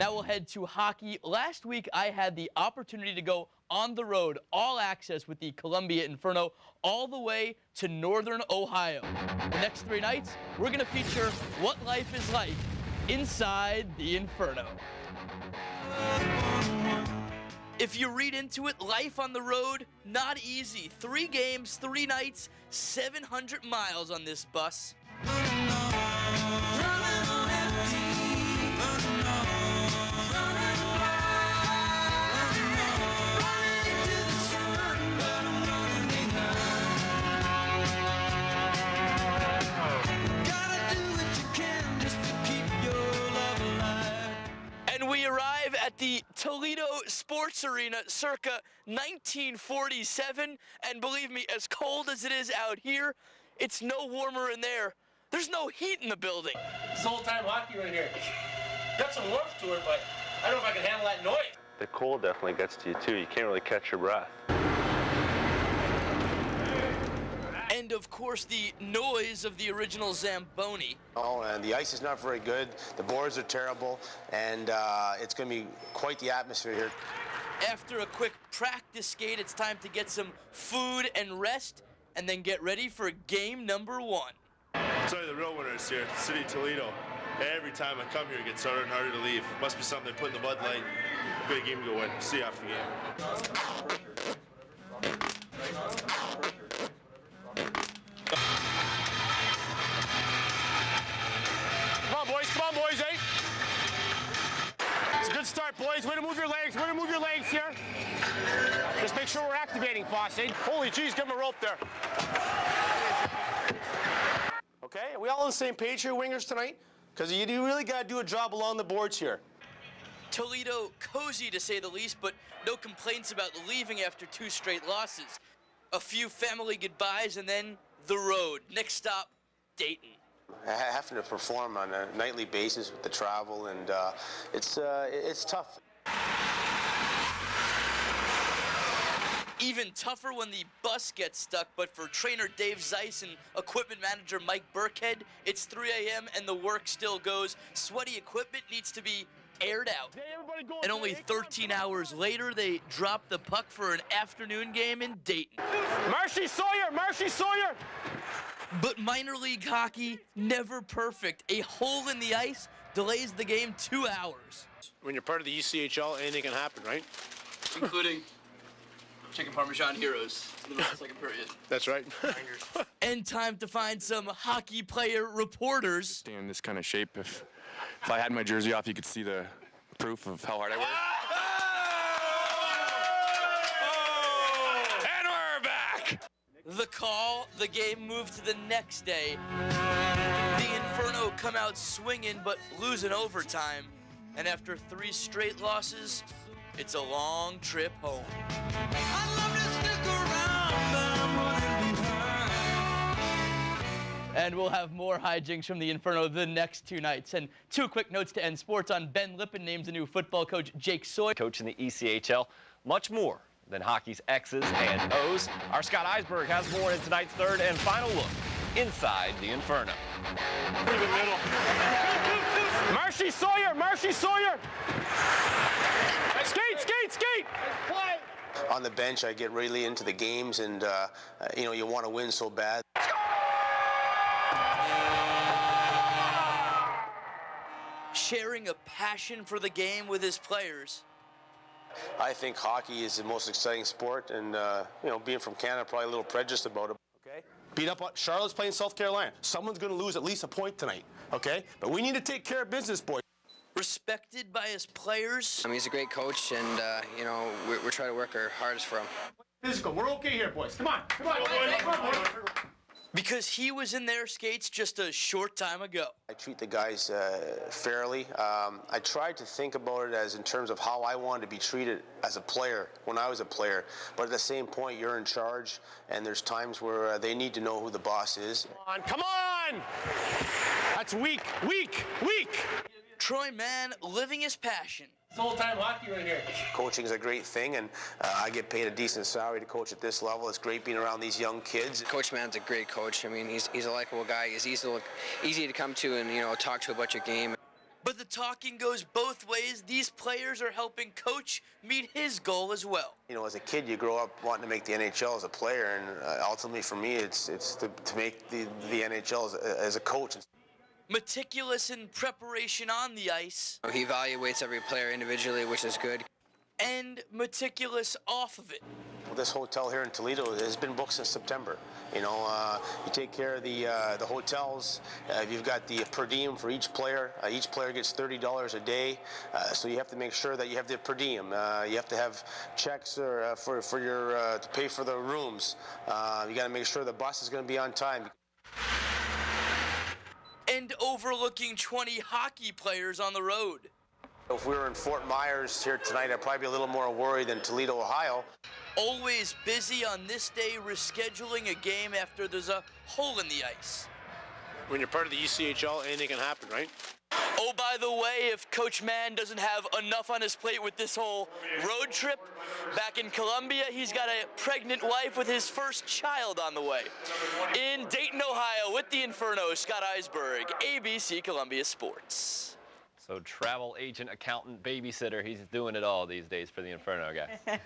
Now we'll head to hockey. Last week, I had the opportunity to go on the road, all access with the Columbia Inferno, all the way to northern Ohio. The next 3 nights, we're going to feature what life is like inside the Inferno. If you read into it, life on the road, not easy. 3 games, 3 nights, 700 miles on this bus. We arrive at the Toledo Sports Arena circa 1947, and believe me, as cold as it is out here, it's no warmer in there. There's no heat in the building. It's old-time hockey right here. Got some warmth to it, but I don't know if I can handle that noise. The cold definitely gets to you too. You can't really catch your breath. And of course, the noise of the original Zamboni. Oh, and the ice is not very good. The boards are terrible, and it's going to be quite the atmosphere here. After a quick practice skate, it's time to get some food and rest, and then get ready for game number 1. I'll tell you the real winners here, City of Toledo. Every time I come here, it gets harder and harder to leave. Must be something they put in the Bud Light. Good game to go win. See you after the game. Come on, boys, eh? It's a good start, boys. Way to move your legs. Way to move your legs here. Just make sure we're activating, Foss, eh? Holy geez, give him a rope there. Okay, are we all on the same page here, wingers, tonight? Because you really got to do a job along the boards here. Toledo cozy, to say the least, but no complaints about leaving after 2 straight losses. A few family goodbyes, and then the road. Next stop, Dayton. Having to perform on a nightly basis with the travel, and it's tough. Even tougher when the bus gets stuck, but for trainer Dave Zeiss and equipment manager Mike Burkhead, it's 3 a.m. and the work still goes. Sweaty equipment needs to be aired out. And only 13 hours later, they drop the puck for an afternoon game in Dayton. Marcy Sawyer! Marcy Sawyer! But minor league hockey, never perfect. A hole in the ice delays the game 2 hours. When you're part of the ECHL, anything can happen, right? Including chicken parmesan heroes in the second period. That's right. And time to find some hockey player reporters. Stay in this kind of shape. If I had my jersey off, you could see the proof of how hard I work. And we're back! The call, the game moved to the next day. The Inferno come out swinging, but lose in overtime. And after 3 straight losses, it's a long trip home. And we'll have more hijinks from the Inferno the next 2 nights. And 2 quick notes to end sports on Ben Lippen names a new football coach, Jake Sawyer. Coach in the ECHL, much more than hockey's X's and O's. Our Scott Eisberg has more in tonight's 3rd and final look inside the Inferno. Pretty good middle. Marcy Sawyer! Marcy Sawyer! Skate, skate, skate! Play! On the bench, I get really into the games, and you want to win so bad. Sharing a passion for the game with his players. I think hockey is the most exciting sport, and being from Canada, probably a little prejudiced about it. Okay. Beat up. Charlotte's playing South Carolina. Someone's going to lose at least a point tonight. Okay. But we need to take care of business, boys. Respected by his players. He's a great coach, and we're trying to work our hardest for him. Physical. We're okay here, boys. Come on. Come on. Come on. Because he was in their skates just a short time ago. I treat the guys fairly. I tried to think about it as in terms of how I wanted to be treated as a player when I was a player. But at the same point, you're in charge, and there's times where they need to know who the boss is. Come on! That's weak, weak, weak! Troy Mann living his passion. It's old-time hockey right here. Coaching is a great thing, and I get paid a decent salary to coach at this level. It's great being around these young kids. Coach Mann's a great coach. I mean, he's a likable guy. He's easy to come to and talk to about your game. But the talking goes both ways. These players are helping Coach meet his goal as well. You know, as a kid, you grow up wanting to make the NHL as a player, and ultimately for me, it's to make the NHL as a coach. Meticulous in preparation on the ice. He evaluates every player individually, which is good. And meticulous off of it. Well, this hotel here in Toledo has been booked since September. You know, you take care of the hotels. You've got the per diem for each player. Each player gets $30 a day. So you have to make sure that you have the per diem. You have to have checks for your to pay for the rooms. You got to make sure the bus is going to be on time. And overlooking 20 hockey players on the road. If we were in Fort Myers here tonight, I'd probably be a little more worried than Toledo, Ohio. Always busy on this day rescheduling a game after there's a hole in the ice. When you're part of the ECHL, anything can happen, right? Oh, by the way, if Coach Mann doesn't have enough on his plate with this whole road trip back in Columbia, he's got a pregnant wife with his first child on the way. In Dayton, Ohio, with the Inferno, Scott Eisberg, ABC Columbia Sports. So travel agent, accountant, babysitter, he's doing it all these days for the Inferno guy.